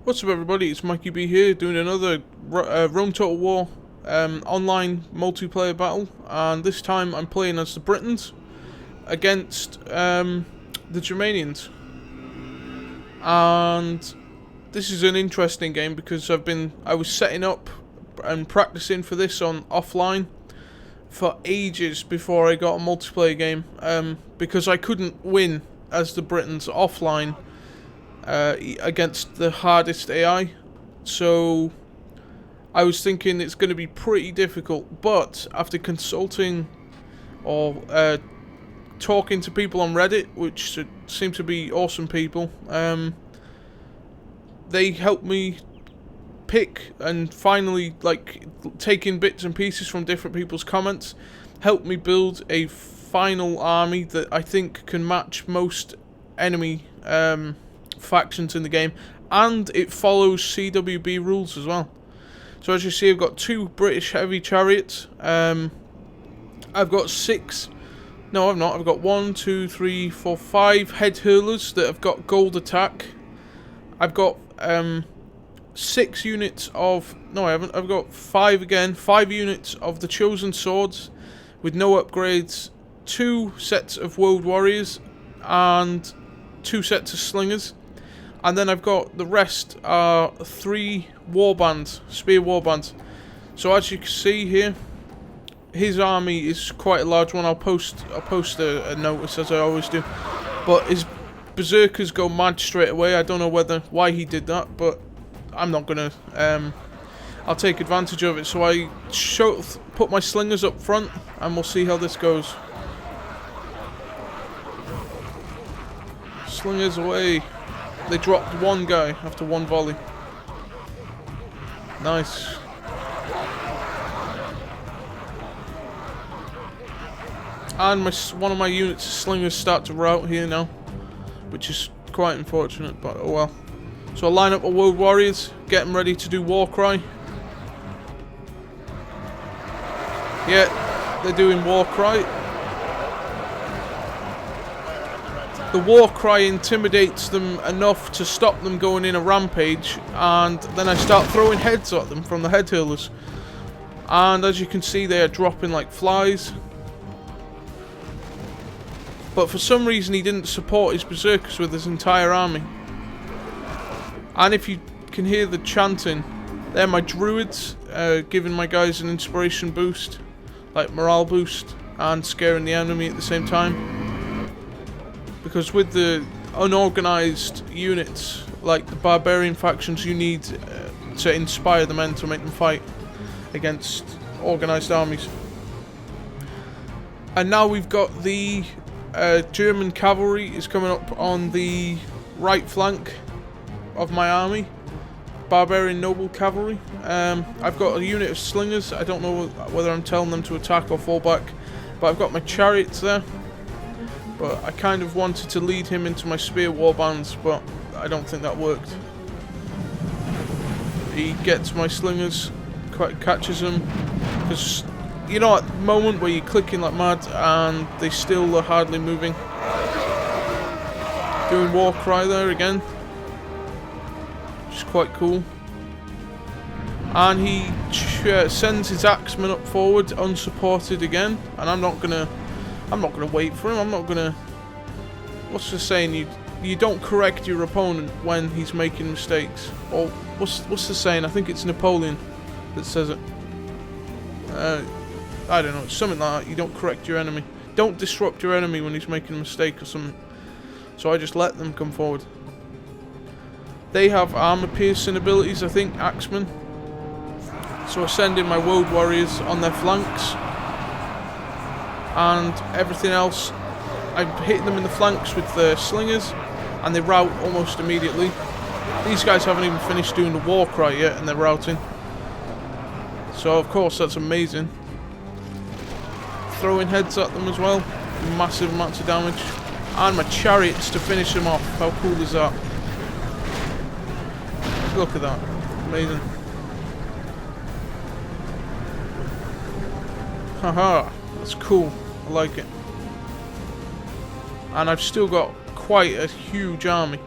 What's up everybody, it's Mikey B here doing another Rome Total War online multiplayer battle, and this time I'm playing as the Britons against the Germanians. And this is an interesting game because I was setting up and practicing for this on offline for ages before I got a multiplayer game, because I couldn't win as the Britons offline against the hardest AI, so I was thinking it's going to be pretty difficult. But after consulting or talking to people on Reddit, which seem to be awesome people, they helped me pick and finally, like, taking bits and pieces from different people's comments, helped me build a final army that I think can match most enemy factions in the game, and it follows CWB rules as well. So as you see, I've got 2 British heavy chariots. I've got 6. No, I've not. I've got 1, 2, 3, 4, 5 head hurlers that have got gold attack. I've got 6 units of... No, I haven't. I've got 5 again. 5 units of the chosen swords with no upgrades. 2 sets of world warriors and 2 sets of slingers. And then I've got the rest are 3 warbands, spear warbands. So as you can see here, his army is quite a large one. I'll post a notice as I always do. But his berserkers go mad straight away. I don't know why he did that, but I'm not gonna. I'll take advantage of it. So I put my slingers up front, and we'll see how this goes. Slingers away. They dropped 1 guy after 1 volley. Nice. And one of my units' slingers start to rout here now, which is quite unfortunate, but oh well. So I'll line up my world warriors, get them ready to do war cry. Yeah, they're doing war cry. The war cry intimidates them enough to stop them going in a rampage, and then I start throwing heads at them from the head hurlers. And as you can see, they are dropping like flies. But for some reason he didn't support his berserkers with his entire army. And if you can hear the chanting, they're my druids, giving my guys an inspiration boost, like morale boost, and scaring the enemy at the same time. Because with the unorganized units, like the barbarian factions, you need to inspire the men to make them fight against organized armies. And now we've got the German cavalry is coming up on the right flank of my army. Barbarian noble cavalry. I've got a unit of slingers. I don't know whether I'm telling them to attack or fall back, but I've got my chariots there. But I kind of wanted to lead him into my spear warbands, but I don't think that worked. He gets my slingers, catches them, because you know, at the moment where you're clicking like mad and they still are hardly moving. Doing war cry there again, which is quite cool. And he sends his axemen up forward unsupported again, and I'm not gonna wait for him. I'm not gonna. What's the saying? You don't correct your opponent when he's making mistakes. Or what's the saying? I think it's Napoleon that says it. I don't know. It's something like that. You don't correct your enemy. Don't disrupt your enemy when he's making a mistake or something. So I just let them come forward. They have armor piercing abilities, I think, axemen. So I send in my world warriors on their flanks. And everything else, I'm hitting them in the flanks with the slingers, and they rout almost immediately. These guys haven't even finished doing the war cry yet, and they're routing. So of course that's amazing. Throwing heads at them as well, massive amounts of damage, and my chariots to finish them off. How cool is that? Look at that, amazing. Haha. That's cool. I like it. And I've still got quite a huge army.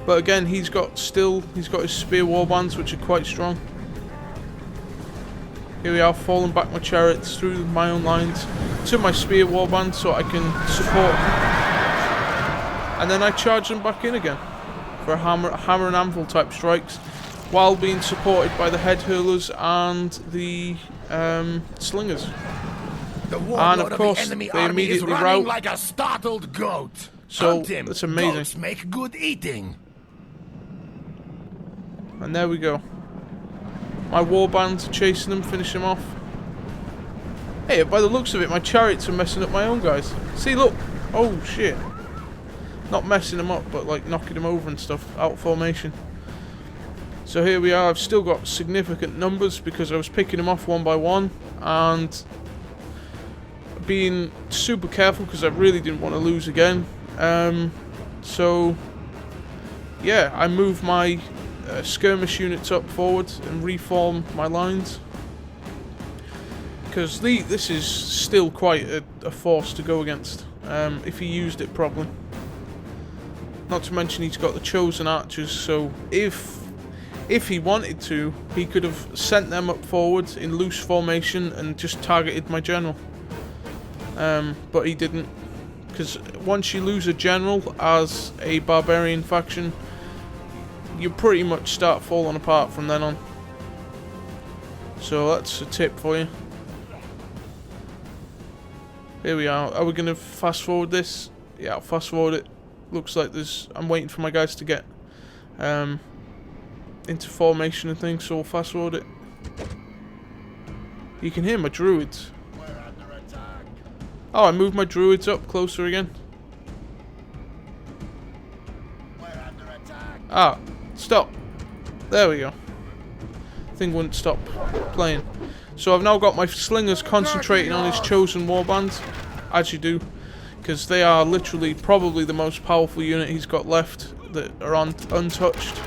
But again, he's got his spear warbands, which are quite strong. Here we are, falling back my chariots through my own lines to my spear warband so I can support them. And then I charge them back in again for hammer and anvil type strikes, while being supported by the head hurlers and the slingers. And of course, they immediately rout like a startled goat. So that's amazing. Goats make good eating. And there we go. My warbands are chasing them, finish them off. Hey, by the looks of it, my chariots are messing up my own guys. See, look. Oh shit. Not messing them up, but like knocking them over and stuff, out of formation. So here we are. I've still got significant numbers because I was picking them off one by one and being super careful because I really didn't want to lose again. So yeah, I moved my skirmish units up forward and reform my lines because this is still quite a force to go against if he used it properly. Not to mention he's got the chosen archers, so if he wanted to, he could have sent them up forward in loose formation and just targeted my general. But he didn't, because once you lose a general as a barbarian faction, you pretty much start falling apart from then on. So that's a tip for you. Here we are. Are we going to fast forward this? Yeah, I'll fast forward it. Looks like I'm waiting for my guys to get into formation and things, so we'll fast forward it. You can hear my druids. Oh, I moved my druids up closer again. Ah, stop. There we go. Thing wouldn't stop playing. So I've now got my slingers concentrating on his chosen warbands, as you do, because they are literally probably the most powerful unit he's got left that are untouched.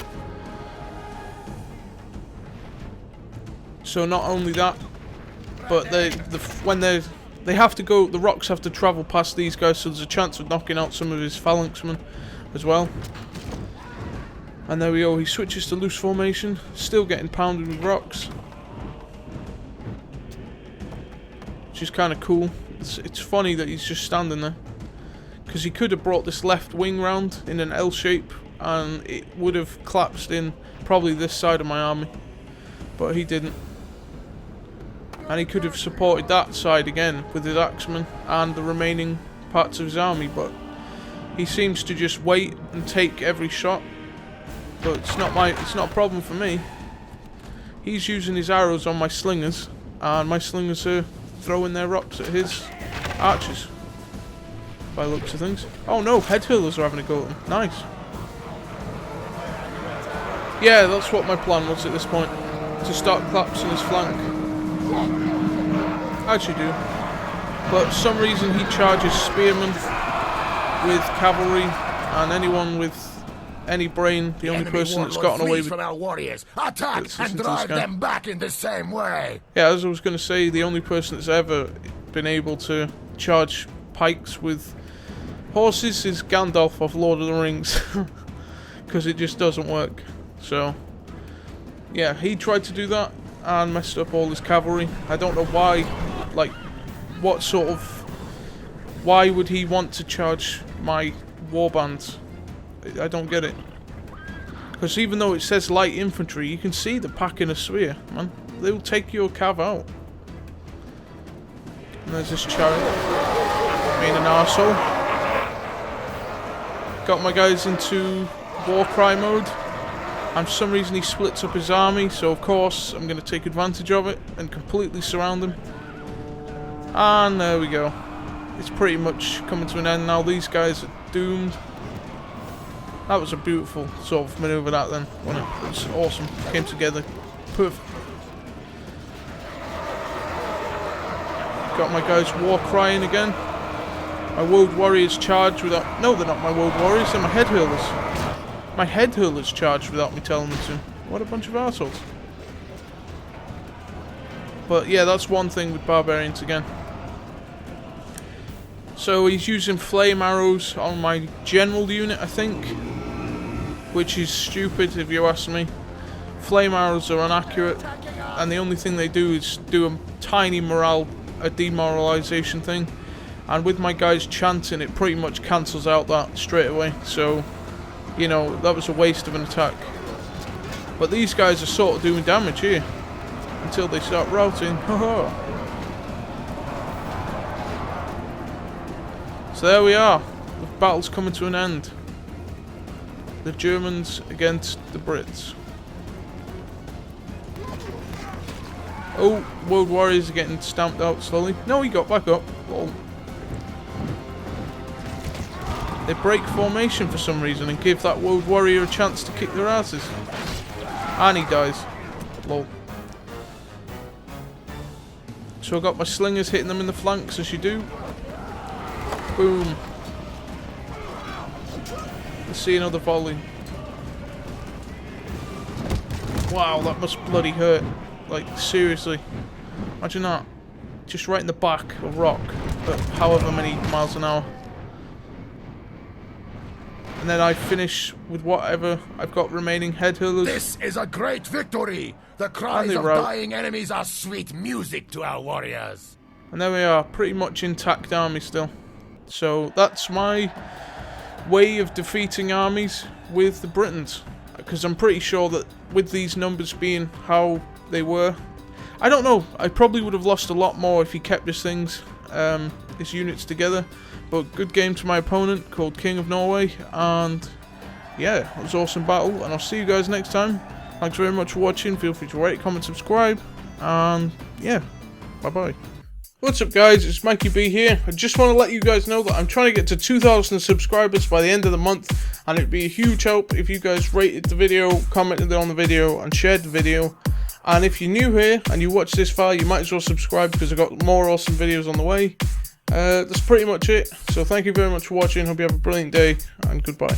So not only that, but when they have to go, the rocks have to travel past these guys, so there's a chance of knocking out some of his phalanxmen as well. And there we go, he switches to loose formation, still getting pounded with rocks. Which is kind of cool. It's funny that he's just standing there, because he could have brought this left wing round in an L shape and it would have collapsed in probably this side of my army, but he didn't. And he could have supported that side again with his axemen and the remaining parts of his army, but he seems to just wait and take every shot. But it's not a problem for me. He's using his arrows on my slingers, and my slingers are throwing their rocks at his archers, by the looks of things. Oh no, head hurlers are having a go at him. Nice. Yeah, that's what my plan was at this point, to start collapsing his flank. As you do. But for some reason he charges spearmen with cavalry, and anyone with any brain, the only person that's gotten away with from our warriors. Attack and drive them back in the same way. Yeah, as I was going to say, the only person that's ever been able to charge pikes with horses is Gandalf of Lord of the Rings, because it just doesn't work. So yeah, he tried to do that and messed up all his cavalry. I don't know why, like, why would he want to charge my warbands? I don't get it. Because even though it says light infantry, you can see the pack in a sphere, man. They'll take your cav out. And there's this chariot being an arsehole. Got my guys into war cry mode. And for some reason he splits up his army, so of course I'm going to take advantage of it and completely surround him. And there we go. It's pretty much coming to an end now. These guys are doomed. That was a beautiful sort of maneuver, that then, wasn't it? It was awesome. Came together. Perfect. Got my guys war crying again. My woad warriors charge without... No, they're not my woad warriors, they're my head hurlers. My head hurlers charged without me telling them to. What a bunch of assholes. But yeah, that's one thing with barbarians again. So he's using flame arrows on my general unit, I think. which is stupid if you ask me. Flame arrows are inaccurate, and the only thing they do is do a tiny a demoralization thing. And with my guys chanting, it pretty much cancels out that straight away. So, you know, that was a waste of an attack. But these guys are sort of doing damage here until they start routing. So there we are. The battle's coming to an end. The Germans against the Brits. Oh, World Warriors are getting stamped out slowly. No, he got back up. Lol. They break formation for some reason and give that World Warrior a chance to kick their asses. And he dies. Lol. So I got my slingers hitting them in the flanks as you do. Boom. Let's see another volley. Wow, that must bloody hurt. Like, seriously. Imagine that. Just right in the back of rock at however many miles an hour. And then I finish with whatever I've got remaining head hurlers. This is a great victory! The cries of dying enemies are sweet music to our warriors. And there we are, pretty much intact army still. So that's my way of defeating armies with the Britons. Because I'm pretty sure that with these numbers being how they were, I don't know, I probably would have lost a lot more if he kept his things, his units together. But good game to my opponent called King of Norway, and yeah, it was an awesome battle, and I'll see you guys next time. Thanks very much for watching. Feel free to rate, comment, subscribe, and yeah, bye bye. What's up guys, it's Mikey B here. I just want to let you guys know that I'm trying to get to 2,000 subscribers by the end of the month, and it'd be a huge help if you guys rated the video, commented on the video, and shared the video. And if you're new here and you watch this far, you might as well subscribe because I've got more awesome videos on the way. That's pretty much it. So thank you very much for watching. Hope you have a brilliant day, and goodbye.